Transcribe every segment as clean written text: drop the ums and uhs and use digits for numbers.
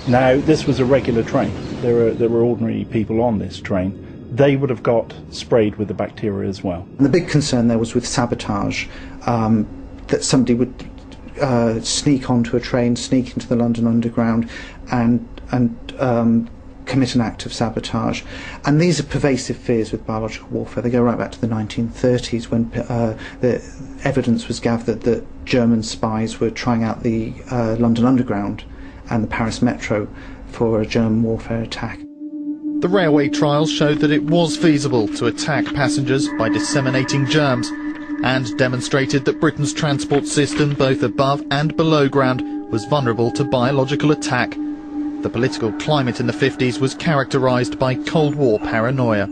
Now, this was a regular train. There were ordinary people on this train. They would have got sprayed with the bacteria as well. And the big concern there was with sabotage, that somebody would sneak onto a train, sneak into the London Underground and commit an act of sabotage. And these are pervasive fears with biological warfare. They go right back to the 1930s when the evidence was gathered that German spies were trying out the London Underground and the Paris Metro for a German warfare attack. The railway trials showed that it was feasible to attack passengers by disseminating germs, and demonstrated that Britain's transport system, both above and below ground, was vulnerable to biological attack. The political climate in the 50s was characterised by Cold War paranoia.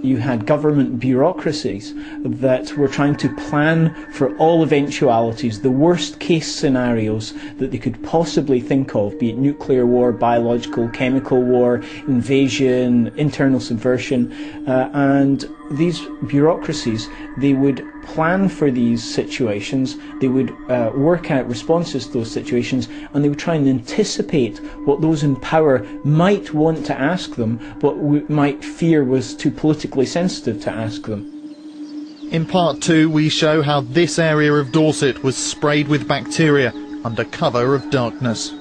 You had government bureaucracies that were trying to plan for all eventualities, the worst case scenarios that they could possibly think of, be it nuclear war, biological, chemical war, invasion, internal subversion, and these bureaucracies, they would plan for these situations, they would work out responses to those situations, and they would try and anticipate what those in power might want to ask them, but might fear was too politically sensitive to ask them. In part 2, we show how this area of Dorset was sprayed with bacteria under cover of darkness.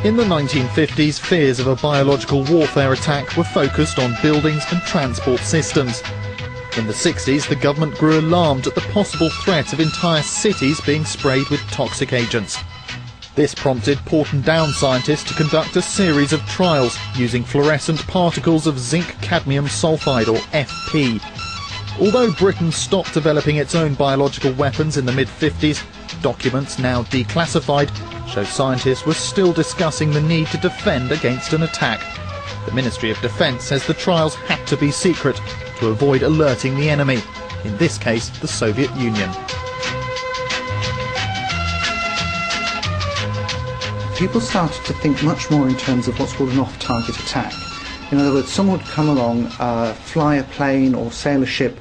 In the 1950s, fears of a biological warfare attack were focused on buildings and transport systems. In the 60s, the government grew alarmed at the possible threat of entire cities being sprayed with toxic agents. This prompted Porton Down scientists to conduct a series of trials using fluorescent particles of zinc cadmium sulphide, or FP. Although Britain stopped developing its own biological weapons in the mid-50s, documents now declassified show scientists were still discussing the need to defend against an attack. The Ministry of Defence says the trials had to be secret to avoid alerting the enemy, in this case the Soviet Union. People started to think much more in terms of what's called an off-target attack. In other words, someone would come along, fly a plane or sail a ship,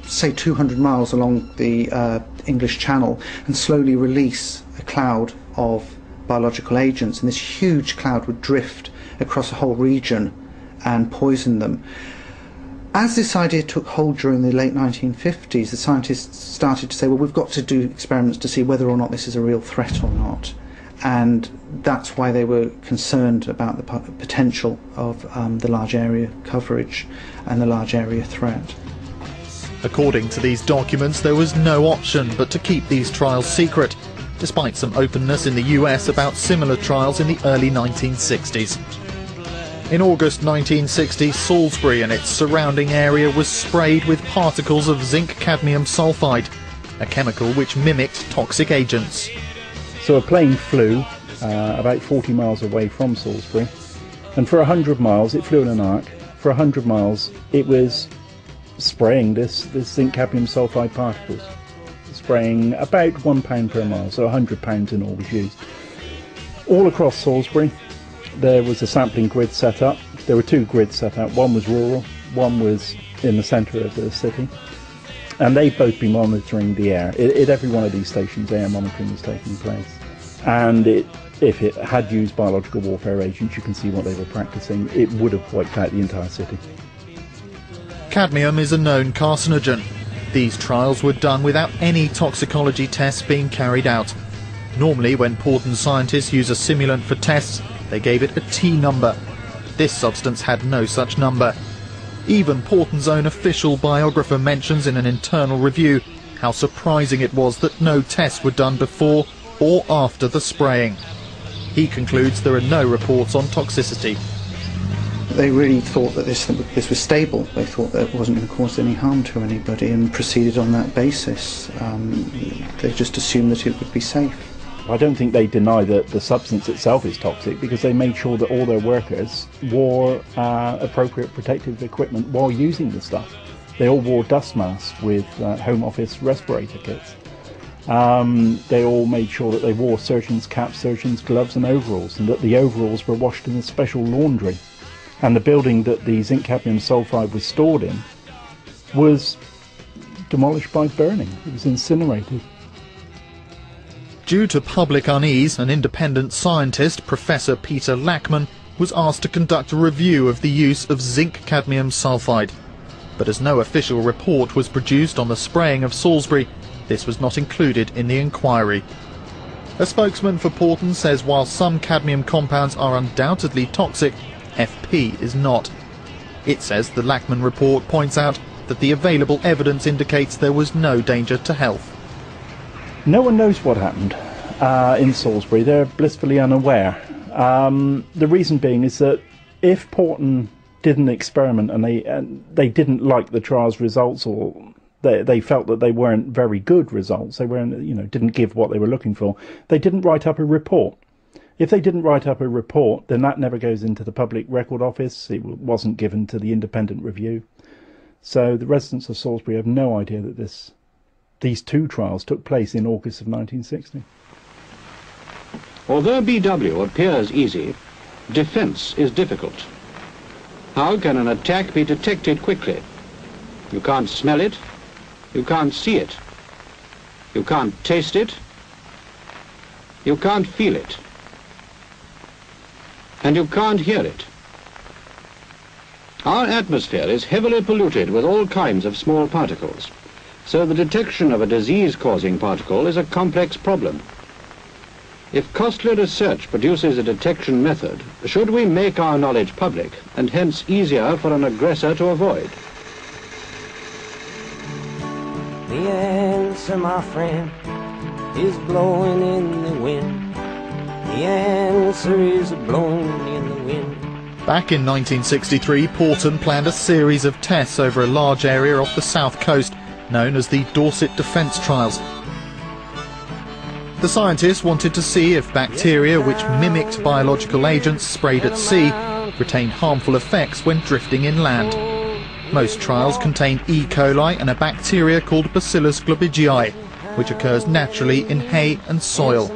say 200 miles along the English Channel, and slowly release a cloud of biological agents, and this huge cloud would drift across a whole region and poison them. As this idea took hold during the late 1950s, the scientists started to say, well, we've got to do experiments to see whether or not this is a real threat or not. And that's why they were concerned about the potential of the large area coverage and the large area threat. According to these documents, there was no option but to keep these trials secret, despite some openness in the US about similar trials in the early 1960s. In August 1960, Salisbury and its surrounding area was sprayed with particles of zinc cadmium sulphide, a chemical which mimicked toxic agents. So a plane flew about 40 miles away from Salisbury, and for 100 miles it flew in an arc. For 100 miles it was spraying this zinc cadmium sulphide particles, spraying about £1 per mile, so £100 in all was used. All across Salisbury there was a sampling grid set up. There were two grids set up, one was rural, one was in the centre of the city, and they've both been monitoring the air. At every one of these stations air monitoring was taking place, and if it had used biological warfare agents, you can see what they were practicing, it would have wiped out the entire city. Cadmium is a known carcinogen. These trials were done without any toxicology tests being carried out. Normally, when Porton scientists use a simulant for tests, they gave it a T number. This substance had no such number. Even Porton's own official biographer mentions in an internal review how surprising it was that no tests were done before or after the spraying. He concludes there are no reports on toxicity. They really thought that this was stable. They thought that it wasn't going to cause any harm to anybody and proceeded on that basis. They just assumed that it would be safe. I don't think they deny that the substance itself is toxic, because they made sure that all their workers wore appropriate protective equipment while using the stuff. They all wore dust masks with Home Office respirator kits. They all made sure that they wore surgeon's caps, surgeon's gloves and overalls, and that the overalls were washed in a special laundry. And the building that the zinc cadmium sulphide was stored in was demolished by burning. It was incinerated. Due to public unease, an independent scientist, Professor Peter Lackman, was asked to conduct a review of the use of zinc cadmium sulphide. But as no official report was produced on the spraying of Salisbury, this was not included in the inquiry. A spokesman for Porton says while some cadmium compounds are undoubtedly toxic, FP is not. It says the Lackman report points out that the available evidence indicates there was no danger to health. No one knows what happened in Salisbury. They're blissfully unaware. The reason being is that if Porton didn't experiment and they didn't like the trial's results, or they felt that they weren't very good results, they weren't, didn't give what they were looking for, they didn't write up a report. If they didn't write up a report, then that never goes into the Public Record Office. It wasn't given to the independent review. So the residents of Salisbury have no idea that these two trials took place in August of 1960. Although BW appears easy, defence is difficult. How can an attack be detected quickly? You can't smell it, you can't see it, you can't taste it, you can't feel it, and you can't hear it. Our atmosphere is heavily polluted with all kinds of small particles, so the detection of a disease-causing particle is a complex problem. If costly research produces a detection method, should we make our knowledge public, and hence easier for an aggressor to avoid? The answer, my friend, is blowing in the wind. The answer is blowing in the wind. Back in 1963, Porton planned a series of tests over a large area off the south coast, known as the Dorset Defence Trials. The scientists wanted to see if bacteria which mimicked biological agents sprayed at sea retained harmful effects when drifting inland. Most trials contain E. coli and a bacteria called Bacillus globigii, which occurs naturally in hay and soil.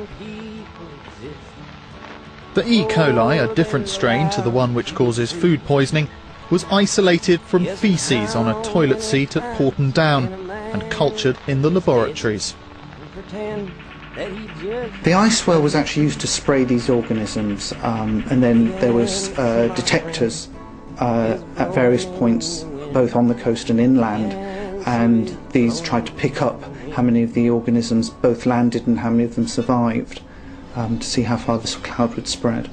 The E. coli, a different strain to the one which causes food poisoning, was isolated from faeces on a toilet seat at Porton Down and cultured in the laboratories. The ICEWHALE was actually used to spray these organisms, and then there was detectors at various points, both on the coast and inland, and these tried to pick up how many of the organisms both landed and how many of them survived, to see how far this cloud would spread.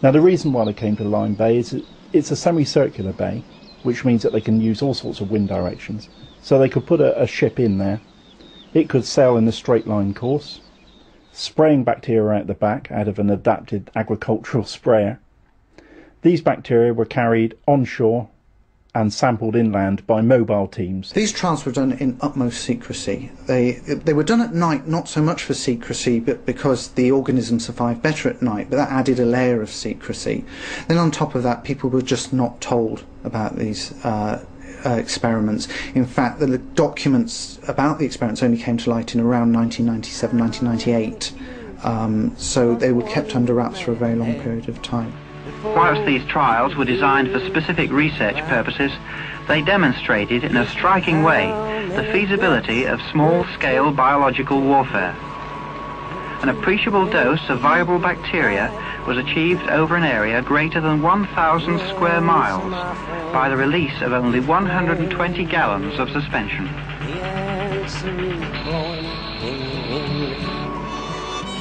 Now the reason why they came to Lyme Bay is it's a semicircular bay, which means that they can use all sorts of wind directions. So they could put a ship in there, it could sail in a straight line course, spraying bacteria out the back out of an adapted agricultural sprayer. These bacteria were carried onshore and sampled inland by mobile teams. These trials were done in utmost secrecy. They were done at night, not so much for secrecy, but because the organisms survived better at night, but that added a layer of secrecy. Then on top of that, people were just not told about these experiments. In fact, the documents about the experiments only came to light in around 1997, 1998. So they were kept under wraps for a very long period of time. Whilst these trials were designed for specific research purposes, they demonstrated in a striking way the feasibility of small-scale biological warfare. An appreciable dose of viable bacteria was achieved over an area greater than 1,000 square miles by the release of only 120 gallons of suspension.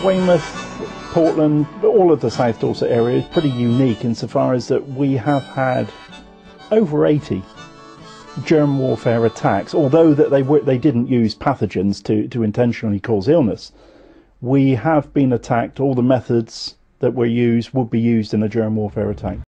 Weymouth, Portland, all of the South Dorset area is pretty unique insofar as that we have had over 80 germ warfare attacks. Although that they didn't use pathogens to intentionally cause illness, we have been attacked. All the methods that were used would be used in a germ warfare attack.